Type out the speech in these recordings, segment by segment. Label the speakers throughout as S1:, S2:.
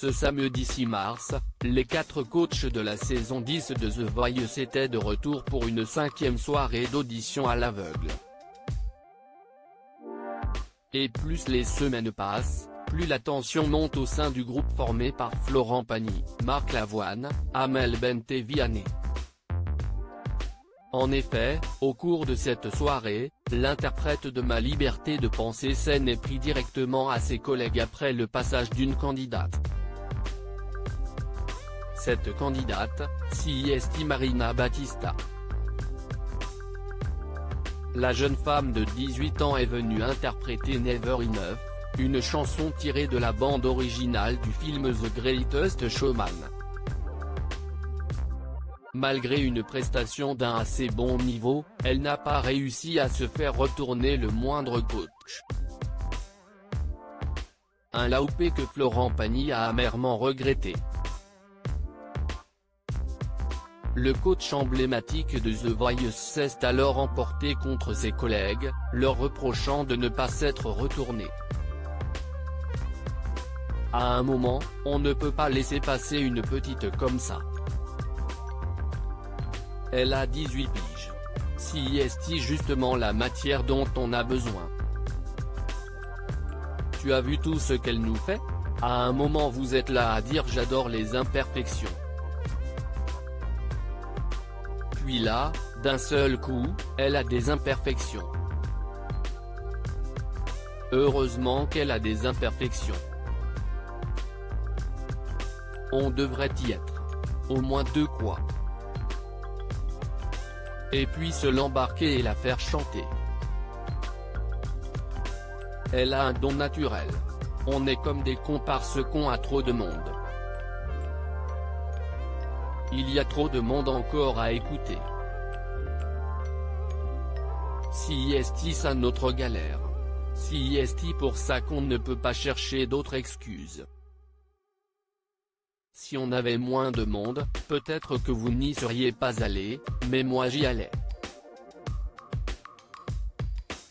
S1: Ce samedi 6 mars, les 4 coachs de la saison 10 de The Voice étaient de retour pour une 5e soirée d'audition à l'aveugle. Et plus les semaines passent, plus la tension monte au sein du groupe formé par Florent Pagny, Marc Lavoine, Amel Bent et Vianney. En effet, au cours de cette soirée, l'interprète de Ma liberté de penser s'en est pris directement à ses collègues après le passage d'une candidate. Cette candidate, c'est Marina Battista. La jeune femme de 18 ans est venue interpréter Never Enough, une chanson tirée de la bande originale du film The Greatest Showman. Malgré une prestation d'un assez bon niveau, elle n'a pas réussi à se faire retourner le moindre coach. Un laoupé que Florent Pagny a amèrement regretté. Le coach emblématique de The Voice s'est alors emporté contre ses collègues, leur reprochant de ne pas s'être retourné. À un moment, on ne peut pas laisser passer une petite comme ça. Elle a 18 piges. C'est justement la matière dont on a besoin. Tu as vu tout ce qu'elle nous fait? À un moment vous êtes là à dire j'adore les imperfections. Puis là, d'un seul coup, elle a des imperfections. Heureusement qu'elle a des imperfections. On devrait y être. Au moins 2 quoi. Et puis se l'embarquer et la faire chanter. Elle a un don naturel. On est comme des comparses cons à trop de monde. Il y a trop de monde encore à écouter. C'est notre galère. C'est pour ça qu'on ne peut pas chercher d'autres excuses. Si on avait moins de monde, peut-être que vous n'y seriez pas allé, mais moi j'y allais.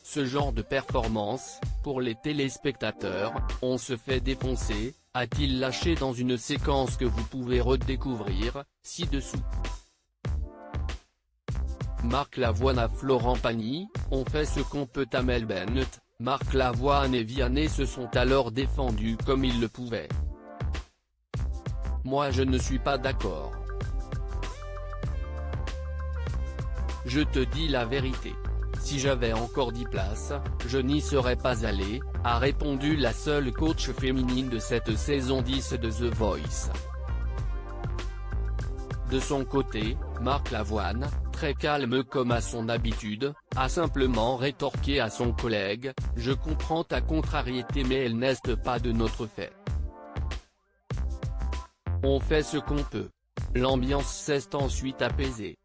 S1: Ce genre de performance, pour les téléspectateurs, on se fait défoncer, a-t-il lâché dans une séquence que vous pouvez redécouvrir, ci-dessous. Marc Lavoine à Florent Pagny, on fait ce qu'on peut. Amel Bent, Marc Lavoine et Vianney se sont alors défendus comme ils le pouvaient. Moi je ne suis pas d'accord. Je te dis la vérité. Si j'avais encore 10 places, je n'y serais pas allé, a répondu la seule coach féminine de cette saison 10 de The Voice. De son côté, Marc Lavoine, très calme comme à son habitude, a simplement rétorqué à son collègue, « Je comprends ta contrariété mais elle n'est pas de notre fait. On fait ce qu'on peut ». L'ambiance s'est ensuite apaisée.